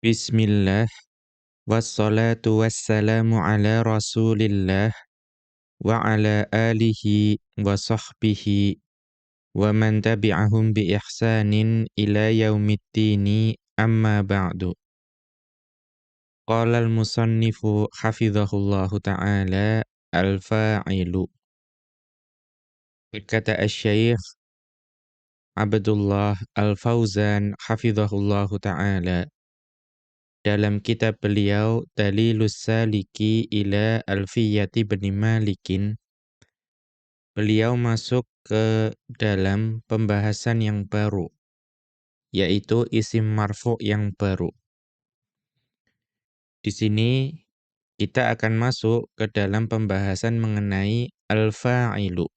Bismillah, wassalatu wassalamu ala rasulillah, wa ala alihi wa sahbihi, wa man tabi'ahum bi ihsanin ila yaumiddini amma ba'du. Qala al-musannifu hafizahullahu ta'ala al-fa'ilu. Berkata asy-syaikh Abdullah Al-Fauzan hafizahullahu ta'ala dalam kitab beliau Dalilus Saliki ila Alfiyati bin Malikin, beliau masuk ke dalam pembahasan yang baru, yaitu isim marfu yang baru. Di sini kita akan masuk ke dalam pembahasan mengenai al-fa'ilu,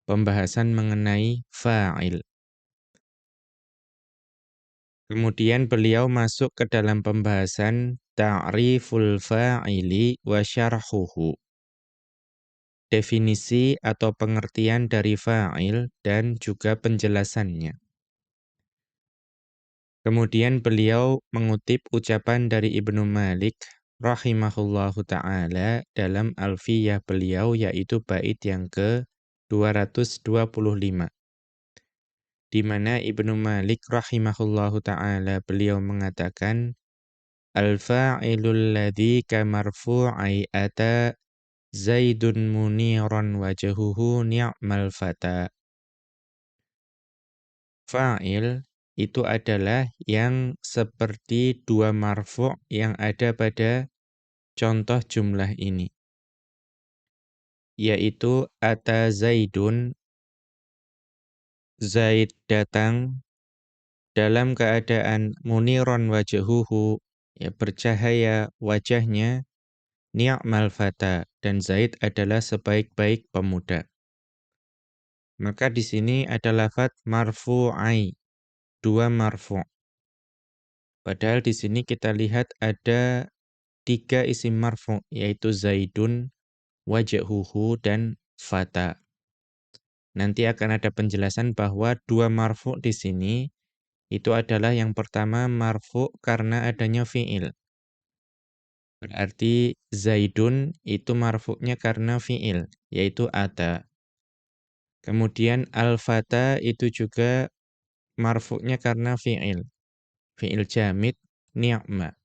pembahasan mengenai fa'il. Kemudian beliau masuk ke dalam pembahasan ta'riful fa'ili wa syarhuhu, definisi atau pengertian dari fa'il dan juga penjelasannya. Kemudian beliau mengutip ucapan dari Ibnu Malik rahimahullahu ta'ala dalam Alfiyah beliau, yaitu bait yang ke-225. Di mana Ibnu Malik rahimahullahu ta'ala beliau mengatakan, al-fa'ilul ladzi kamarfu'i ata Zaidun muniran wajhuhu ni'mal fata. Fa'il itu adalah yang seperti dua marfu' yang ada pada contoh jumlah ini, yaitu ata Zaidun, Zaid datang dalam keadaan muniran wajhuhu, ya bercahaya wajahnya, ni'mal fata, dan Zaid adalah sebaik-baik pemuda. Maka di sini ada lafadz marfu'ai, dua marfu'. Padahal di sini kita lihat ada 3 isim marfu', yaitu Zaidun, wajhuhu, dan fata. Nanti akan ada penjelasan bahwa dua marfu' di sini itu adalah yang pertama marfu' karena adanya fi'il. Berarti Zaidun itu marfu'nya karena fi'il, yaitu ata. Kemudian al-fata itu juga marfu'nya karena fi'il. Fi'il jamid ni'ma.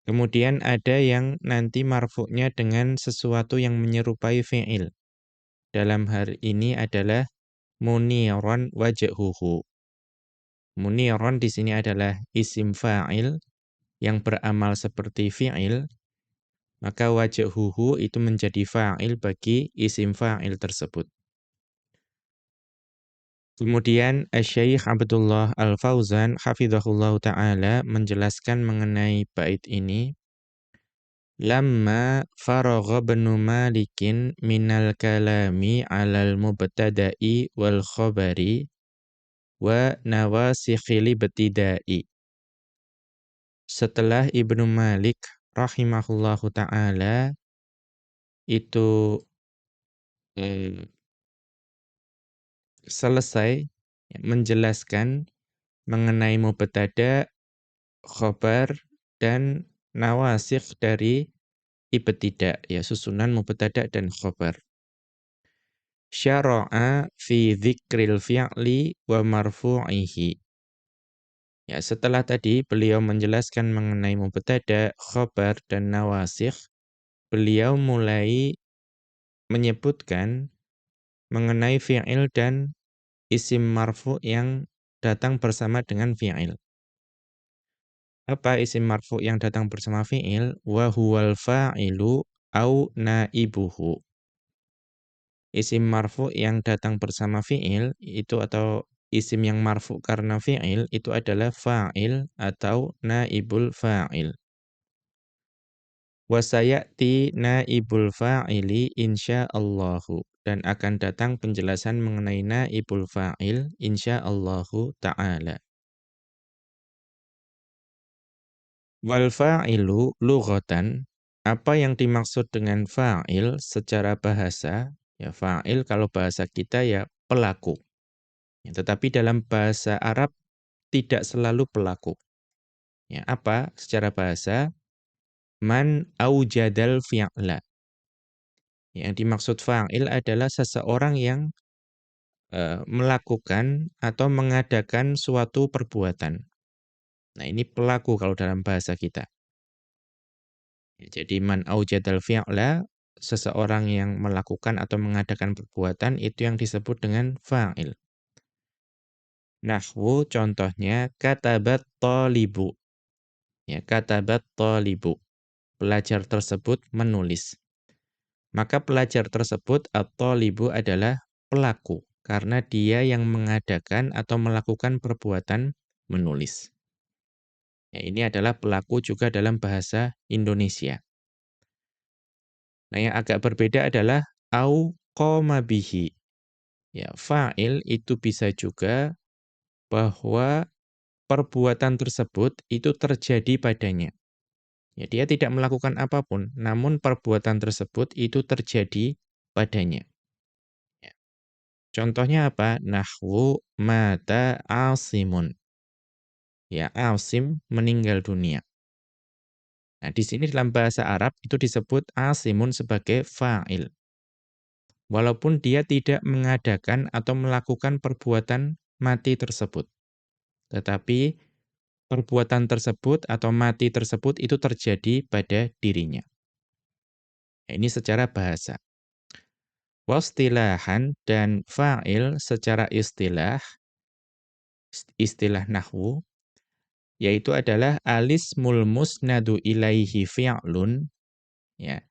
Kemudian ada yang nanti marfu'nya dengan sesuatu yang menyerupai fi'il. Dalam hal ini adalah muniran wajhuhu. Muniran di sini adalah isim fa'il yang beramal seperti fi'il, maka wajhuhu itu menjadi fa'il bagi isim fa'il tersebut. Kemudian Asy-Syaikh Abdullah Al-Fauzan hafizahullahu ta'ala menjelaskan mengenai bait ini. Lamma faragha Ibnu Malikin minal kalami 'alal mubtada'i wal khabari wa nawasikhil ibtida'i. Setelah Ibnu Malik rahimahullahu ta'ala itu selesai menjelaskan mengenai mubtada, khabar, dan nawasikh dari ibtida, ya susunan mubtada dan khabar. Syara'a fi dzikril fi'li wa marfu'ihi. Ya, setelah tadi beliau menjelaskan mengenai mubtada, khabar, dan nawasikh, beliau mulai menyebutkan mengenai fi'il dan isim marfu' yang datang bersama dengan fi'il. Apa isim marfu' yang datang bersama fi'il? Wa huwal fa'ilu au naibuhu. Isim marfu' yang datang bersama fi'il itu, atau isim yang marfu' karena fi'il itu adalah fa'il atau naibul fa'il. Wa sayati naibul fa'ili insyaallahu, dan akan datang penjelasan mengenai naibul fa'il insyaallahu ta'ala. Wal fa'ilu lughatan, apa yang dimaksud dengan fa'il secara bahasa? Ya, fa'il kalau bahasa kita ya pelaku. Ya, tetapi dalam bahasa Arab tidak selalu pelaku. Ya, apa? Secara bahasa, man aujadal fi'la. Yang dimaksud fa'il adalah seseorang yang melakukan atau mengadakan suatu perbuatan. Nah, ini pelaku kalau dalam bahasa kita. Ya, jadi man aujadal fi'la, seseorang yang melakukan atau mengadakan perbuatan itu yang disebut dengan fa'il. Nahwu contohnya katabat thalibu. Ya, katabat thalibu. Pelajar tersebut menulis. Maka pelajar tersebut at-thalibu adalah pelaku karena dia yang mengadakan atau melakukan perbuatan menulis. Ya, ini adalah pelaku juga dalam bahasa Indonesia. Nah, yang agak berbeda adalah au qoma bihi. Ya, fa'il itu bisa juga bahwa perbuatan tersebut itu terjadi padanya. Ya, dia tidak melakukan apapun, namun perbuatan tersebut itu terjadi padanya. Ya. Contohnya apa? Nahwu mata Asimun. Ya, Asim meninggal dunia. Nah, di sini dalam bahasa Arab itu disebut Asimun sebagai fa'il. Walaupun dia tidak mengadakan atau melakukan perbuatan mati tersebut. Tetapi perbuatan tersebut atau mati tersebut itu terjadi pada dirinya. Nah, ini secara bahasa. Wastilahan dan fa'il secara istilah nahwu, yaitu adalah alismul musnadu ilaihi fi'lun, ya,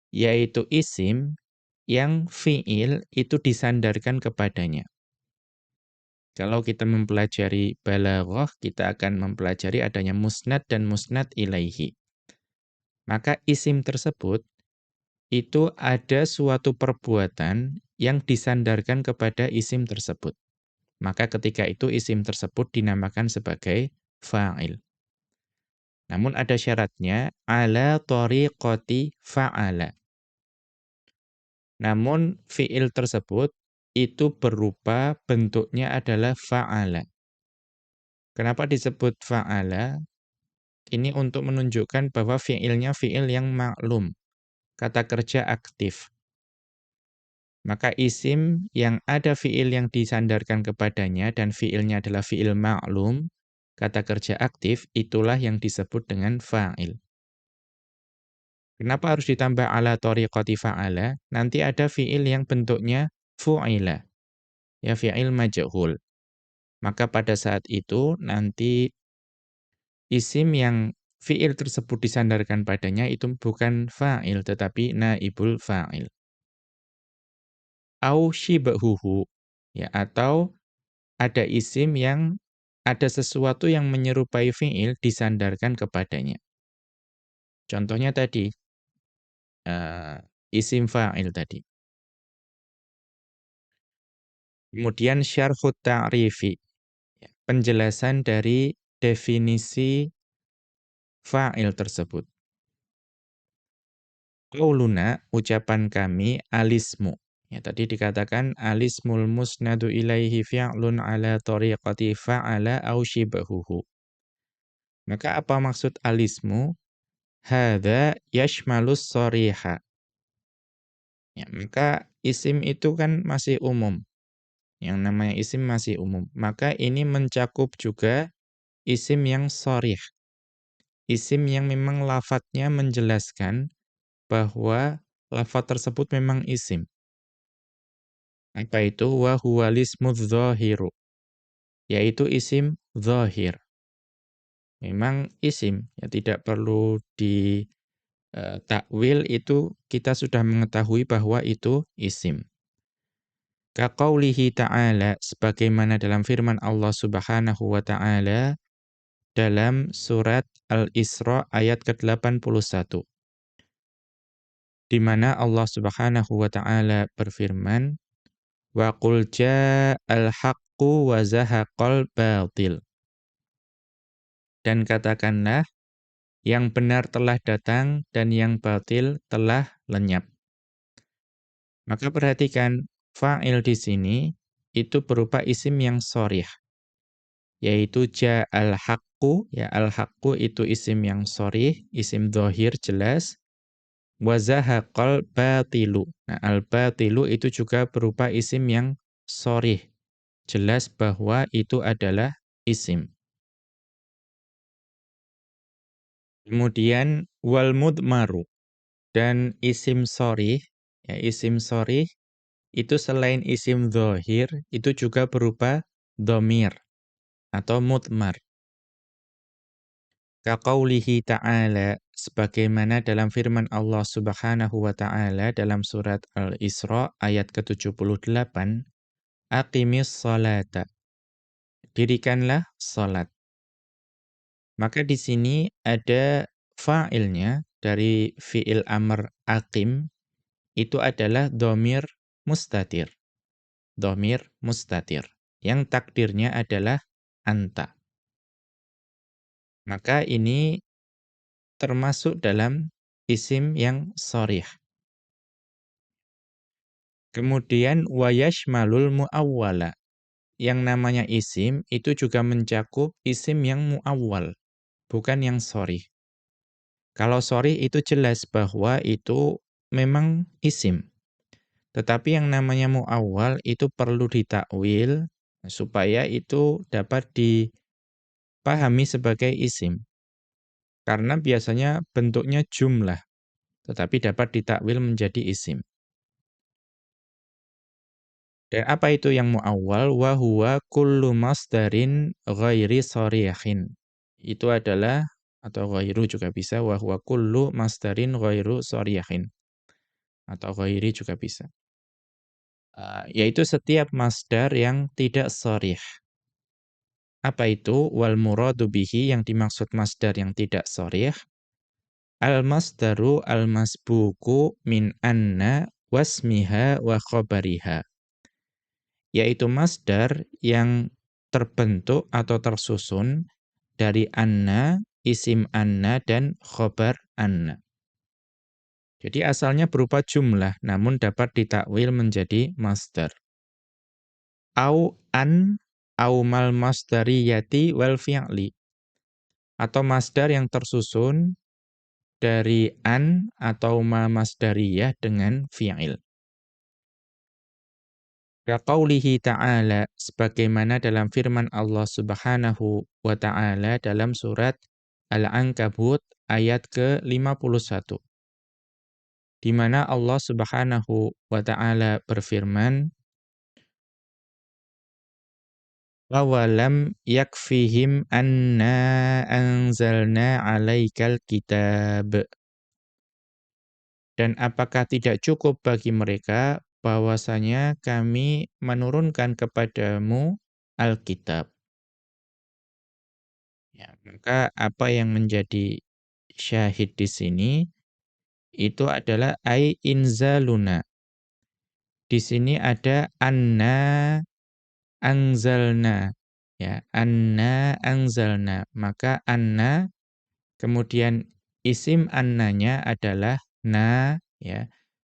yaitu isim yang fi'il itu disandarkan kepadanya. Kalau kita mempelajari balaghah, kita akan mempelajari adanya musnad dan musnad ilaihi. Maka isim tersebut itu ada suatu perbuatan yang disandarkan kepada isim tersebut. Maka ketika itu isim tersebut dinamakan sebagai fa'il. Namun ada syaratnya, ala thariqati fa'ala. Namun fi'il tersebut itu berupa bentuknya adalah fa'ala. Kenapa disebut fa'ala? Ini untuk menunjukkan bahwa fi'ilnya fi'il yang maklum. Kata kerja aktif. Maka isim yang ada fi'il yang disandarkan kepadanya dan fi'ilnya adalah fi'il maklum, kata kerja aktif, itulah yang disebut dengan fa'il. Kenapa harus ditambah ala thariqati fa'ala? Nanti ada fi'il yang bentuknya fu'ila. Ya, fi'il majhul. Maka pada saat itu nanti isim yang fi'il tersebut disandarkan padanya itu bukan fa'il tetapi naibul fa'il. Au shibhuhu, ya, atau ada isim yang ada sesuatu yang menyerupai fi'il disandarkan kepadanya. Contohnya tadi, isim fa'il tadi. Kemudian syarhut ta'rifi, ya, penjelasan dari definisi fa'il tersebut. Qauluna, ucapan kami, alismu. Ya, tadi dikatakan alismul musnadu ilaihi fi'lun ala tariqati fa'ala au shibhuhu. Maka apa maksud alismu? Hadza yashmalus shariha. Ya, maka isim itu kan masih umum. Yang namanya isim masih umum. Maka ini mencakup juga isim yang sharih. Isim yang memang lafadznya menjelaskan bahwa lafadz tersebut memang isim. Apa itu? Wa huwal ismudz dzahiru. Yaitu isim dzahir. Memang isim, ya, tidak perlu di takwil, itu kita sudah mengetahui bahwa itu isim. Kaqaulihi ta'ala, sebagaimana dalam firman Allah Subhanahu wa ta'ala dalam surat Al-Isra ayat ke-81. Di mana Allah Subhanahu wa ta'ala berfirman, wa qul ja'al haqqu wa zahaqal batil. Dan katakanlah, yang benar telah datang dan yang batil telah lenyap. Maka perhatikan, fa'il di sini itu berupa isim yang sharih. yaitu ja'al haqqu, ya al-haqqu itu isim yang sharih, isim dhahir jelas, wa zahaqal batilu. Nah, al-batilu itu juga berupa isim yang sharih, jelas bahwa itu adalah isim. Kemudian wal mudmaru, dan isim sharih, ya isim sharih itu selain isim dhahir itu juga berupa dhamir atau mudmar. Kaqaulihi ta'ala, sebagaimana dalam firman Allah Subhanahu wa taala dalam surat Al-Isra ayat ke-78, aqimis salata, dirikanlah salat. Maka di sini ada fa'ilnya dari fi'il amr aqim, itu adalah dhamir mustatir. Dhamir mustatir yang takdirnya adalah anta. Maka ini termasuk dalam isim yang sharih. Kemudian wayashmalul muawwala. Yang namanya isim itu juga mencakup isim yang muawwal, bukan yang sharih. Kalau sharih itu jelas bahwa itu memang isim. Tetapi yang namanya muawwal itu perlu ditakwil supaya itu dapat dipahami sebagai isim. Karena biasanya bentuknya jumlah, tetapi dapat ditakwil menjadi isim. Dan apa itu yang muawwal? Wa huwa kullu masdarin ghairi sharihin. Itu adalah, atau ghairu juga bisa, wa huwa kullu masdarin ghairu sharihin. Atau ghairi juga bisa. Yaitu setiap masdar yang tidak sharih. Apa itu? Wal muradu bihi, yang dimaksud masdar yang tidak sharih. Al-masdaru al-masbuku min anna wasmiha wa khabariha. Yaitu masdar yang terbentuk atau tersusun dari anna, isim anna, dan khobar anna. Jadi asalnya berupa jumlah, namun dapat ditakwil menjadi masdar. Au an, au mal masdariyati wal fi'li. Atau masdar yang tersusun dari an atau ma masdariyah dengan fi'il. Kaqaulihi ta'ala, sebagaimana dalam firman Allah Subhanahu wa ta'ala dalam surat Al-Ankabut ayat ke-51. Di mana Allah Subhanahu wa ta'ala berfirman, "Awalam yakfihim anna anzalna 'alaikal kitab." Dan apakah tidak cukup bagi mereka bahwasanya kami menurunkan kepadamu Alkitab? Ya, maka apa yang menjadi syahid di sini itu adalah ai inzaluna. Di sini ada anna anzalna. Ya, anna anzalna. Maka anna kemudian isim annanya adalah na, ya.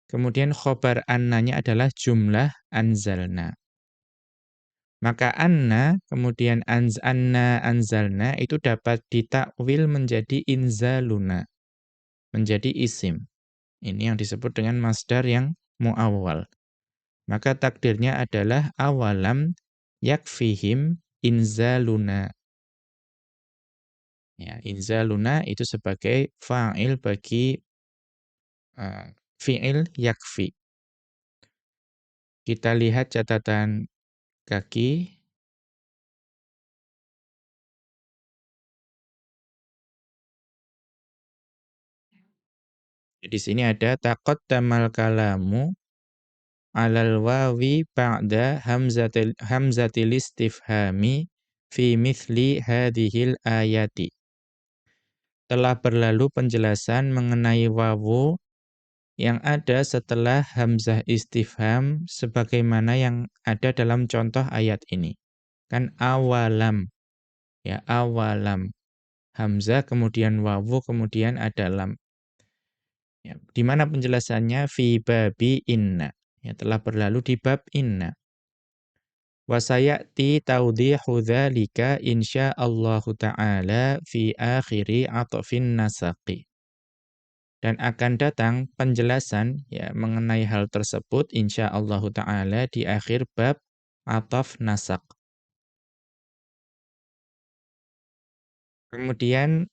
Kemudian khobar annanya adalah jumlah anzalna. Maka anna, kemudian anna anzalna itu dapat ditakwil menjadi inzaluna, menjadi isim. Ini yang disebut dengan masdar yang muawwal. Maka takdirnya adalah awalam yakfihim inzaluna. Ya, inzaluna itu sebagai fa'il bagi fi'il yakfi. Kita lihat catatan kaki. Di sini ada taqaddamal kalamu 'alal wawi ba'da hamzatil istifhami fi mithli hadhil ayati. Telah berlalu penjelasan mengenai wawu yang ada setelah hamzah istifham sebagaimana yang ada dalam contoh ayat ini. Kan awalam, ya awalam. Hamzah kemudian wawu kemudian ada lam. Ya, di mana penjelasannya fi babi inna. Ya, telah berlalu di bab inna. Wa sayati tawdihu dzalika insyaallahu ta'ala fi akhiri atfin nasaqi. Dan akan datang penjelasan ya mengenai hal tersebut insyaallahu ta'ala di akhir bab ataf nasaq. Kemudian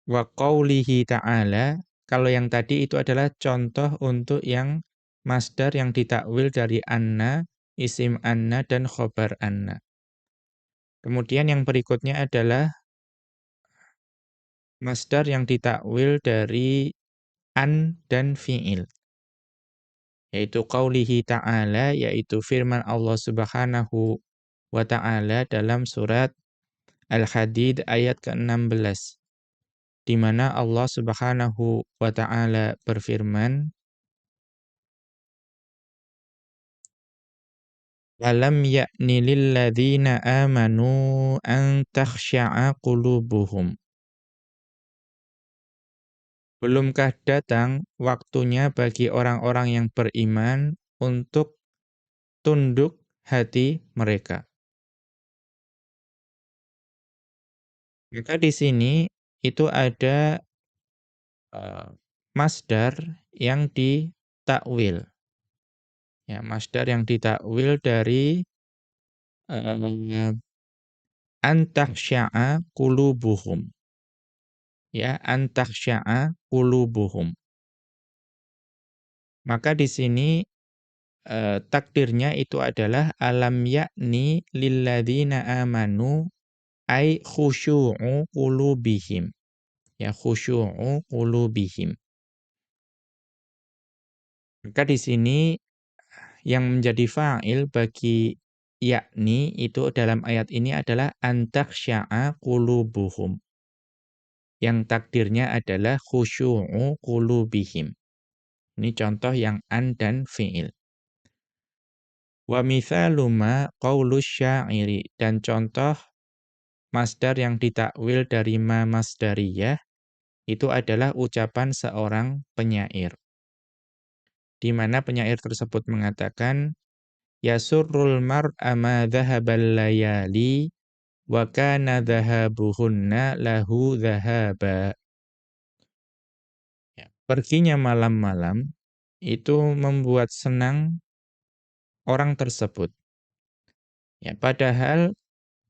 wa qaulihi ta'ala, kalau yang tadi itu adalah contoh untuk yang masdar yang ditakwil dari anna, isim anna dan khobar anna. Kemudian yang berikutnya adalah masdar yang ditakwil dari an dan fi'il. Yaitu qaulihi ta'ala, yaitu firman Allah Subhanahu wa ta'ala dalam surat Al-Hadid ayat ke-16. Di mana Allah Subhanahu wa ta'ala berfirman, "Alam ya'ni lil ladzina amanu an takhsha'a qulubuhum." Belumkah datang waktunya bagi orang-orang yang beriman untuk tunduk hati mereka. Maka di sini itu ada masdar yang ditakwil. Ya, masdar yang ditakwil dari an takhsha'a qulubuhum. Ya, an takhsha'a qulubuhum. Maka di sini takdirnya itu adalah alam ya'ni lilladzina amanu ay khusyu'u qulubihim. Ya, khusyu'u qulubihim. Maka di sini yang menjadi fa'il bagi yakni itu dalam ayat ini adalah antakhsya'a qulubuhum. Yang takdirnya adalah khusyu'u qulubihim. Ini contoh yang an dan fi'il. Wa mithalu ma qaulus syairi, dan contoh masdar yang ditakwil dari ma masdariyah itu adalah ucapan seorang penyair. Di mana penyair tersebut mengatakan yasurrul mar'a ma dhahabal layali wa kana dhahabuhunna lahu dhahaba. Ya, perginya malam-malam itu membuat senang orang tersebut. Ya, padahal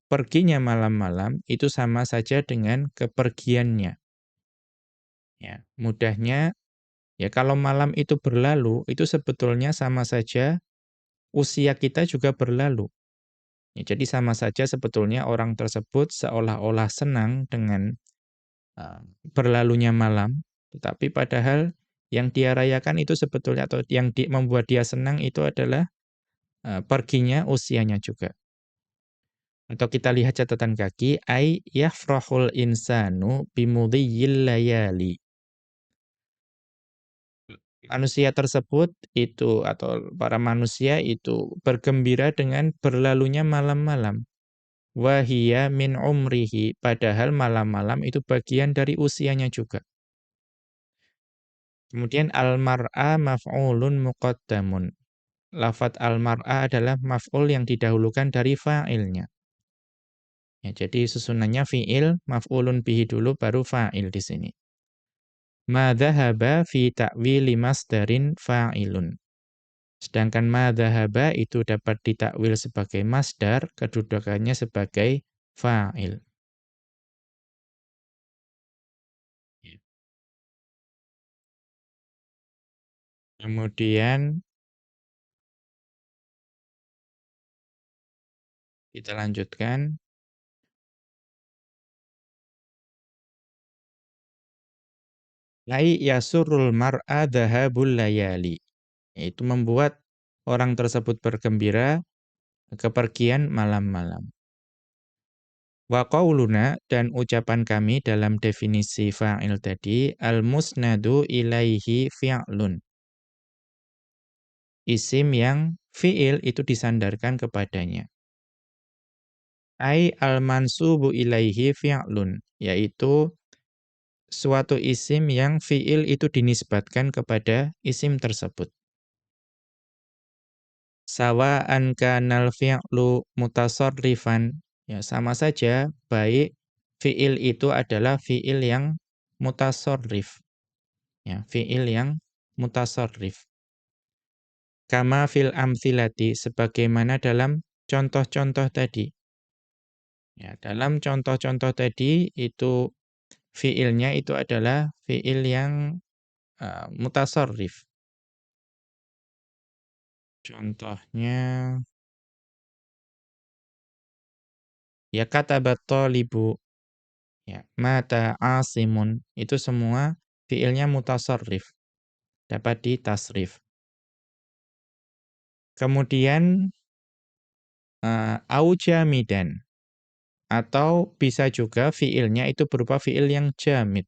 perginya malam-malam itu sama saja dengan kepergiannya. Ya, mudahnya ya kalau malam itu berlalu itu sebetulnya sama saja usia kita juga berlalu. Ya, jadi sama saja sebetulnya orang tersebut seolah-olah senang dengan berlalunya malam, tetapi padahal yang dia rayakan itu sebetulnya atau yang membuat dia senang itu adalah perginya usianya juga. Atau kita lihat catatan kaki, ay yafrahul insanu bimudhiyil layali. Manusia tersebut itu atau para manusia itu bergembira dengan berlalunya malam-malam. Wahia min umrihi, padahal malam-malam itu bagian dari usianya juga. Kemudian al-mar'a maf'ulun muqaddamun. Lafat al-mar'a adalah maf'ul yang didahulukan dari fa'ilnya. Ya, jadi susunannya fi'il, maf'ulun bihi dulu baru fa'il di sini. Ma dhahaba fi ta'wili masdarin fa'ilun. Sedangkan ma dhahaba itu dapat ditakwil sebagai masdar, kedudukannya sebagai fa'il. Ya. Kemudian kita lanjutkan. Lai yasurrul mar'a dhahabul layali. Itu membuat orang tersebut bergembira kepergian malam-malam. Wa qauluna, dan ucapan kami dalam definisi fa'il tadi, al-musnadu ilaihi fi'lun. Isim yang fi'il itu disandarkan kepadanya. Ai al-mansubu ilaihi fi'lun, yaitu suatu isim yang fi'il itu dinisbatkan kepada isim tersebut. Sawa'an kanal fi'lu mutasarrifan, ya sama saja baik fi'il itu adalah fi'il yang mutasarrif, ya, fi'il yang mutasarrif. Kama fil amthilati, sebagaimana dalam contoh-contoh tadi. Ya, dalam contoh-contoh tadi itu fi'ilnya itu adalah fi'il yang mutasarrif. Contohnya ya katabat thalibu, ya, mata asimun, itu semua fiilnya mutasarrif, dapat ditasrif. Kemudian au jamidan, atau bisa juga fiilnya itu berupa fiil yang jamid.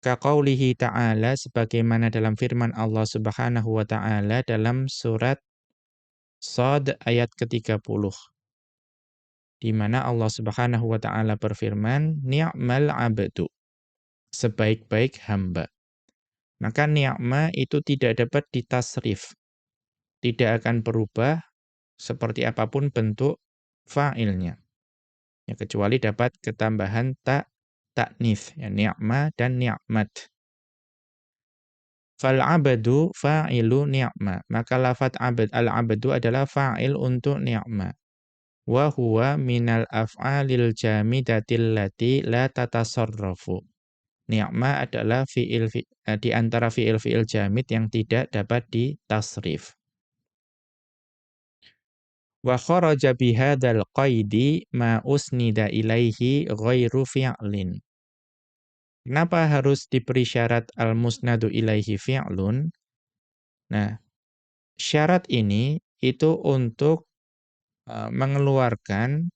Kaqaulihi ta'ala, sebagaimana dalam firman Allah Subhanahu wa ta'ala dalam surat Shad ayat ke-30. Di mana Allah Subhanahu wa ta'ala berfirman, ni'mal 'abdu, sebaik-baik hamba. Maka ni'ma itu tidak dapat ditasrif, tidak akan berubah seperti apapun bentuk fa'ilnya. Ya, kecuali dapat ketambahan ta'nits, ya, ni'ma dan ni'mat. Fal 'abdu fa'ilu ni'ma. Maka lafadz abad, al-'abdu adalah fa'il untuk ni'ma. Wa huwa minal af'alil jamidatil lati la tatasarrafu. Ni'ma adalah di antara fi'il-fi'il jamid yang tidak dapat ditasrif. Wa kharaja bihadzal qaidi ma usnida ilaihi ghairu fi'lin. Kenapa harus diberi syarat al-musnadu ilaihi fi'lun? Nah, syarat ini itu untuk mengeluarkan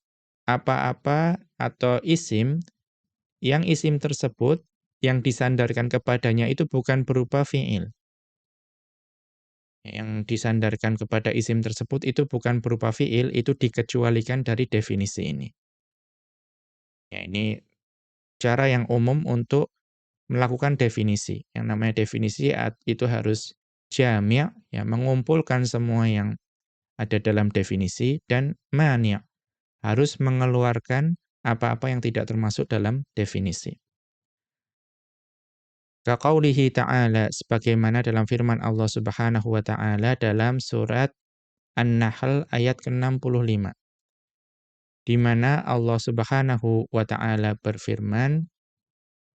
apa-apa atau isim yang isim tersebut yang disandarkan kepadanya itu bukan berupa fi'il. Yang disandarkan kepada isim tersebut itu bukan berupa fi'il, itu dikecualikan dari definisi ini. Ya, ini cara yang umum untuk melakukan definisi. Yang namanya definisi itu harus jami', ya, mengumpulkan semua yang ada dalam definisi, dan mani', harus mengeluarkan apa-apa yang tidak termasuk dalam definisi. Kaqaulihi ta'ala, sebagaimana dalam firman Allah Subhanahu wa ta'ala dalam surat An-Nahl ayat ke-65. Di mana Allah Subhanahu wa ta'ala berfirman,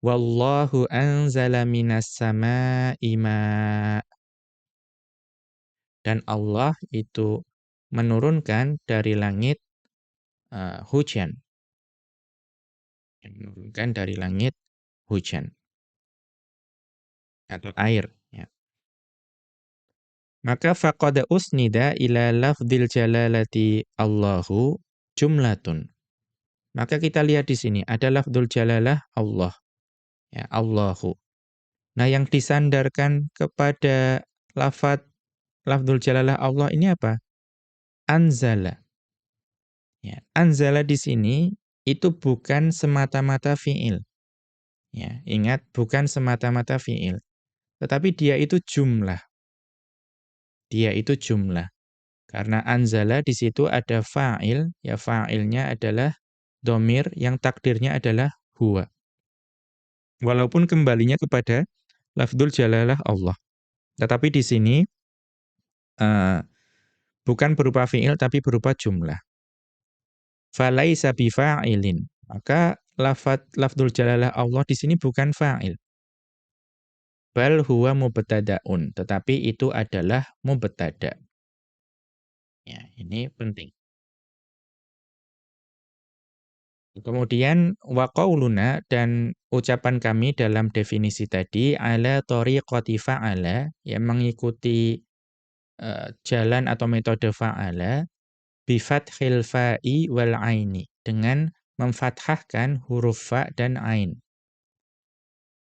wallahu anzala minas sama'i ma'. Dan Allah itu menurunkan dari langit hujan. Menurunkan dari langit hujan atau air, ya. Maka faqad usnida ila lafdzil jalalati Allahu jumlatun. Maka kita lihat di sini ada lafdzul jalalah Allah, ya, Allahu. Nah, yang disandarkan kepada lafdzul jalalah Allah ini apa? Anzala. Ya, anzala di sini itu bukan semata-mata fi'il. Ya, ingat, bukan semata-mata fi'il, tetapi dia itu jumlah. Dia itu jumlah. Karena anzala di situ ada fa'il, ya, fa'ilnya adalah dhamir yang takdirnya adalah huwa. Walaupun kembalinya kepada lafdzul jalalah Allah. Tetapi di sini bukan berupa fi'il tapi berupa jumlah. Falaisa bifa'ilin. Maka lafdzul jalalah Allah di sini bukan fa'il. Bal huwa mubtada'un, tetapi itu adalah mubtada'. Ya, ini penting. Kemudian wa qauluna, dan ucapan kami dalam definisi tadi, ala thariqati fa'ala, yang mengikuti jalan atau metode fa'ala, bi fathil fa'i wal aini, dengan memfathahkan huruf fa dan ain.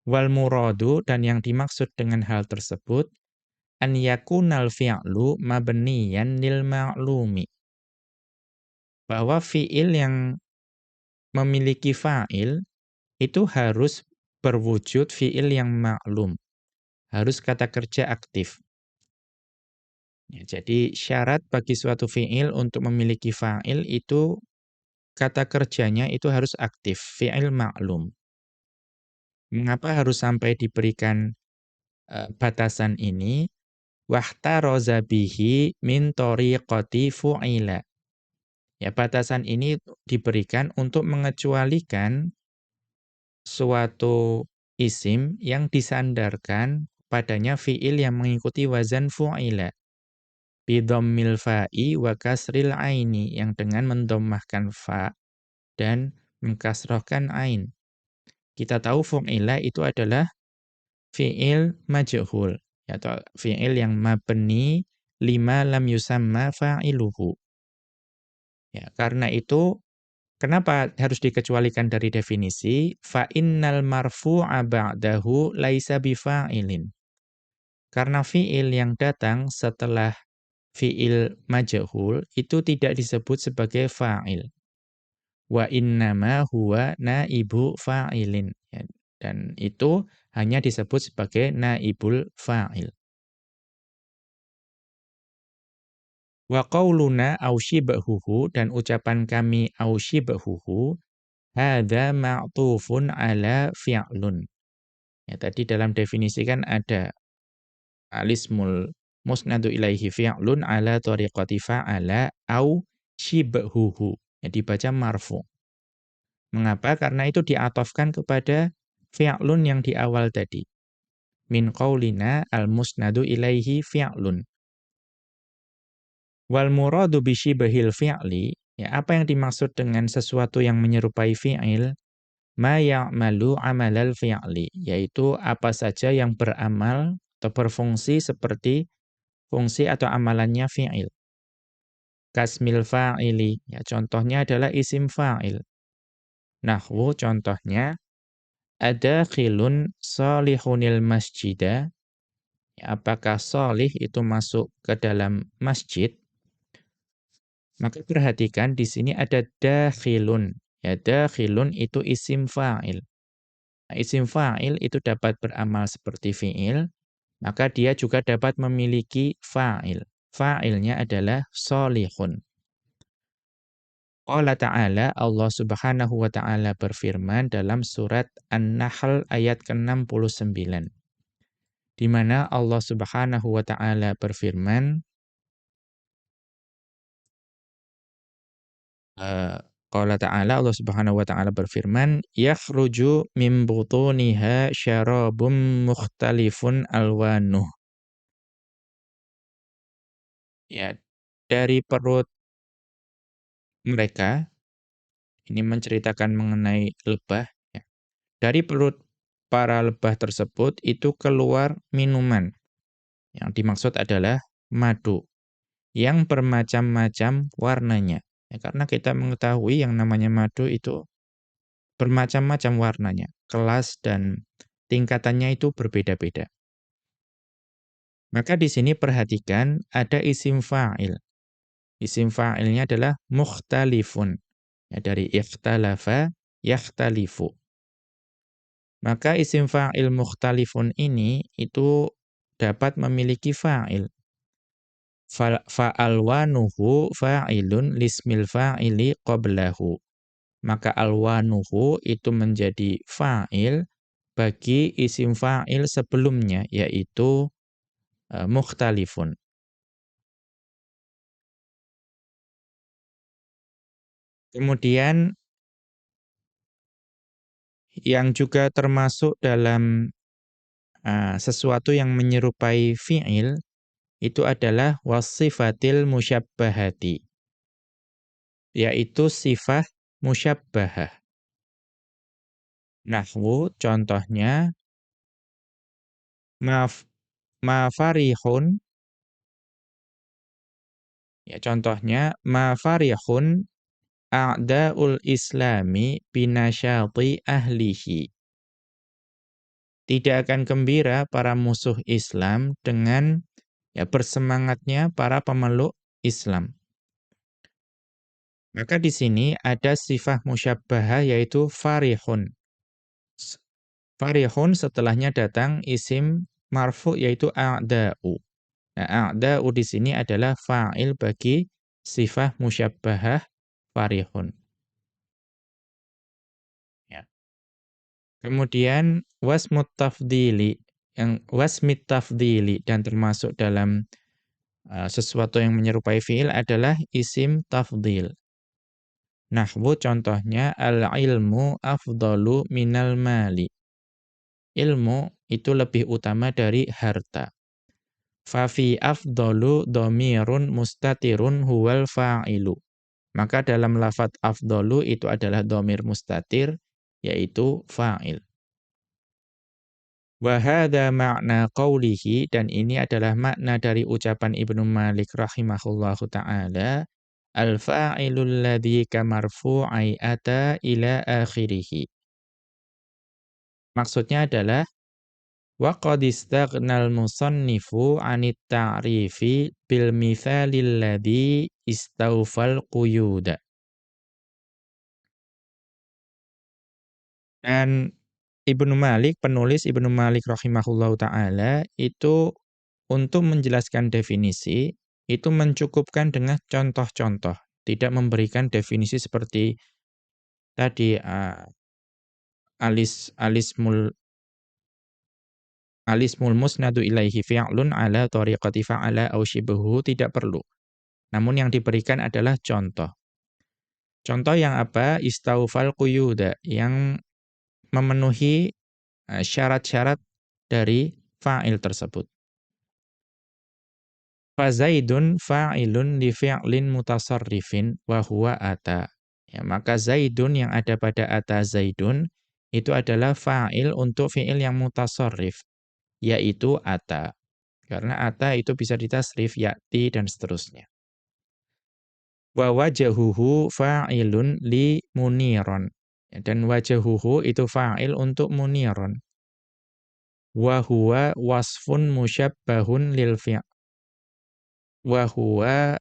Wal muradu, dan yang dimaksud dengan hal tersebut, an yakunal fi'lu mabniyan lil ma'lumi. Bahwa fi'il yang memiliki fa'il itu harus berwujud fi'il yang maklum. Harus kata kerja aktif. Ya, jadi syarat bagi suatu fi'il untuk memiliki fa'il itu kata kerjanya itu harus aktif, fi'il ma'lum. Mengapa harus sampai diberikan batasan ini? Wahtaroza bihi min thoriqati fu'ila. Ya, batasan ini diberikan untuk mengecualikan suatu isim yang disandarkan padanya fi'il yang mengikuti wazan fu'ila. Bidhammil fa'i wa kasril aini, yang dengan mendommahkan fa dan mengkasrohkan ain. Kita tahu fu'ila itu adalah fi'il majhul, atau fi'il yang mabni lima lam yusamma fa'iluhu. Ya, karena itu kenapa harus dikecualikan dari definisi? Fa innal marfu'a ba'dahu laisa bifa'ilin. Karena fi'il yang datang setelah fi'il majhul itu tidak disebut sebagai fa'il. Wa innama huwa naibu fa'ilin. Ya, dan itu hanya disebut sebagai naibul fa'il. Wa qauluna au shibhuhu, dan ucapan kami au shibhuhu, hadza ma'tufun ala fi'lun. Ya, tadi dalam definisi kan ada alismul musnadu ilaihi fi'lun ala thariqati fa'ala au shibhuhu. Ya, dibaca marfu. Mengapa? Karena itu diatofkan kepada fi'lun yang di awal tadi. Min qaulina al-musnadu ilaihi fi'lun. Wal muradu bi syibhil fi'li, ya, apa yang dimaksud dengan sesuatu yang menyerupai fi'il? Ma ya'malu amalal fi'li, yaitu apa saja yang beramal atau berfungsi seperti fungsi atau amalannya fi'il. Kasmil fa'ili, ya, contohnya adalah isim fa'il. Nahwu, contohnya, ada khilun salihunil masjidah, ya, apakah salih itu masuk ke dalam masjid? Maka perhatikan di sini ada dakhilun. Ya, dakhilun itu isim fa'il. Nah, isim fa'il itu dapat beramal seperti fi'il, maka dia juga dapat memiliki fa'il. Fa'ilnya adalah solihun. Qala ta'ala, Allah subhanahu wa ta'ala berfirman dalam surat An-Nahl ayat ke-69. Di mana Allah subhanahu wa ta'ala berfirman, qala ta'ala, Allah subhanahu wa ta'ala berfirman, yakhruju min butuniha syarabum mukhtalifun alwanuh. Ya, dari perut mereka, ini menceritakan mengenai lebah, ya. Dari perut para lebah tersebut itu keluar minuman. Yang dimaksud adalah madu yang bermacam-macam warnanya. Ya, karena kita mengetahui yang namanya madu itu bermacam-macam warnanya, kelas dan tingkatannya itu berbeda-beda. Maka di sini perhatikan ada isim fa'il. Isim fa'ilnya adalah mukhtalifun. Ya, dari ikhtalafa, yakhtalifu. Maka isim fa'il mukhtalifun ini itu dapat memiliki fa'il. Fa'alwanuhu fa'ilun lismil fa'ili qablahu. Maka alwanuhu itu menjadi fa'il bagi isim fa'il sebelumnya, yaitu mukhtalifun. Kemudian yang juga termasuk dalam sesuatu yang menyerupai fi'il itu adalah wasifatil musyabbahati, yaitu sifat musyabbahah. Nahwu, contohnya, ma farihun, ya, contohnya, ma farihun a'da'ul islami binasyati ahlihi. Tidak akan gembira para musuh Islam dengan, ya, bersemangatnya para pemeluk Islam. Maka di sini ada sifat musyabbahah yaitu farihun. Farihun setelahnya datang isim marfu yaitu a'da'u. Nah, a'da'u di sini adalah fa'il bagi sifah musyabbahah farihun. Ya. Kemudian wasmut tafdhili, yang wasmit tafdhili dan termasuk dalam sesuatu yang menyerupai fi'il adalah isim tafdhil. Nahwu contohnya al-ilmu afdalu minal mali. Ilmu itu lebih utama dari harta. Fafi afdalu dhamirun mustatirun huwal fa'ilu. Maka dalam lafadz afdalu itu adalah dhamir mustatir, yaitu fa'il. Wa hadza ma'na qawlihi, dan ini adalah makna dari ucapan Ibnu Malik rahimahullahu ta'ala, al-fa'ilul ladzi kamarfu'i ata ila akhirih. Maksudnya adalah wa qad istaghnal musannifu 'anit ta'rifi bil mithalil ladzi istawfal quyuda. Dan Ibnu Malik, penulis Ibnu Malik rahimahullahu taala itu untuk menjelaskan definisi itu mencukupkan dengan contoh-contoh, tidak memberikan definisi seperti tadi alismul musnadu ilaihi fi'lun ala thariqati fa'ala aw shibhuhu, tidak perlu. Namun yang diberikan adalah contoh. Contoh yang apa? Istaufal quyuda, yang memenuhi syarat-syarat dari fa'il tersebut. Fa Zaidun fa'ilun li fi'lin mutasarrifin wa huwa ata. Ya, maka Zaidun yang ada pada ata Zaidun itu adalah fa'il untuk fi'il yang mutasarrif, yaitu ata. Karena ata itu bisa ditasrif, ya'ti, dan seterusnya. Wa wajahuhu fa'ilun li muniron. Dan wajahuhu itu fa'il untuk muniron. Wa huwa wasfun musyabbahun lil fi'l. Wa huwa,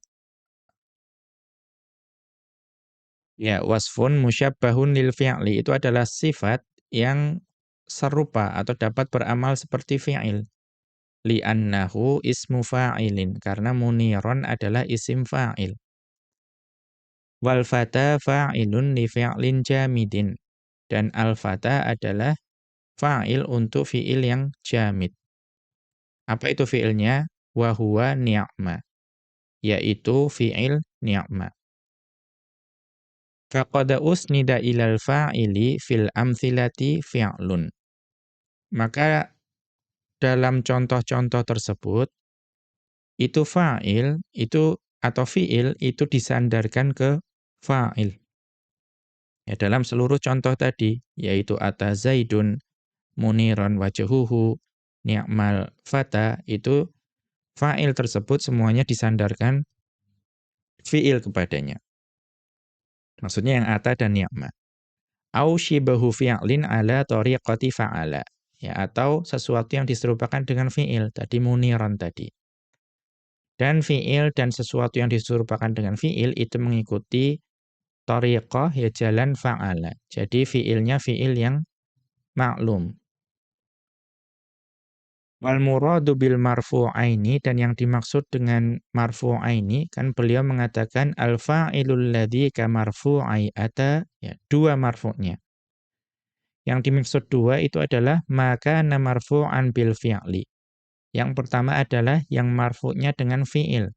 ya, wasfun musyabbahun lil fi'li itu adalah sifat yang serupa atau dapat beramal seperti fi'il. Li'annahu ismu fa'ilin, karena muniron adalah isim fa'il. Wal fata fa'ilun li fi'lin jamidin. Dan al-fata adalah fa'il untuk fi'il yang jamid. Apa itu fi'ilnya? Wa huwa ni'ma, yaitu fi'il ni'ma. Faqad usnida ilal fa'ili fil amthilati fi'lun. Maka dalam contoh-contoh tersebut, itu fa'il, itu atau fi'il itu disandarkan ke fa'il. Ya, dalam seluruh contoh tadi, yaitu ata Zaidun, muniron wajhuhu, ni'mal fata, itu fa'il tersebut semuanya disandarkan fi'il kepadanya. Maksudnya yang ata dan ni'ma. Au shibahu fi'lin ala thariqati fa'ala. Ya, atau sesuatu yang diserupakan dengan fi'il, tadi muniron tadi. Dan fi'il dan sesuatu yang diserupakan dengan fi'il itu mengikuti thariqah, ya, jalan fa'ala. Jadi fi'ilnya fi'il yang maklum. Wal muradu bil marfu'aini, dan yang dimaksud dengan marfu'aini kan beliau mengatakan al fa'ilul ladzi ka marfu'ai ata, ya, dua marfu'nya. Yang dimaksud dua itu adalah maka na marfu'an bil fi'li. Yang pertama adalah yang marfu'nya dengan fi'il,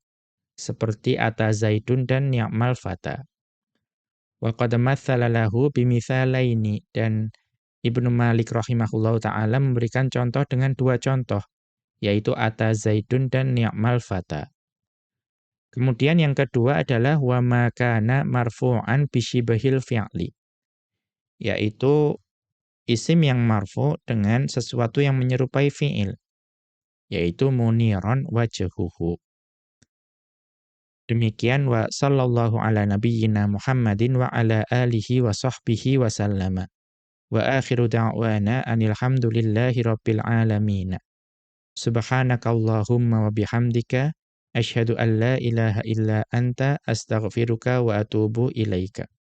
seperti ata Zaidun dan ni'mal fata. Wa qad matsala lahu bimitsalaini, dan Ibnu Malik rahimahullahu taala memberikan contoh dengan dua contoh, yaitu ata Zaidun dan ni'mal fata. Kemudian yang kedua adalah wa ma kana marfu'an bi syibhil fi'li, yaitu isim yang marfu dengan sesuatu yang menyerupai fi'il, yaitu muniron wajhuhu. Demikian, wa sallallahu ala nabiyyina Muhammadin wa ala alihi wa sahbihi wa sallama. Wa akhiru da'wana anil hamdulillahi rabbil alamin. Subhanakallahumma wa bihamdika asyhadu an la ilaha illa anta astaghfiruka wa atubu ilaika.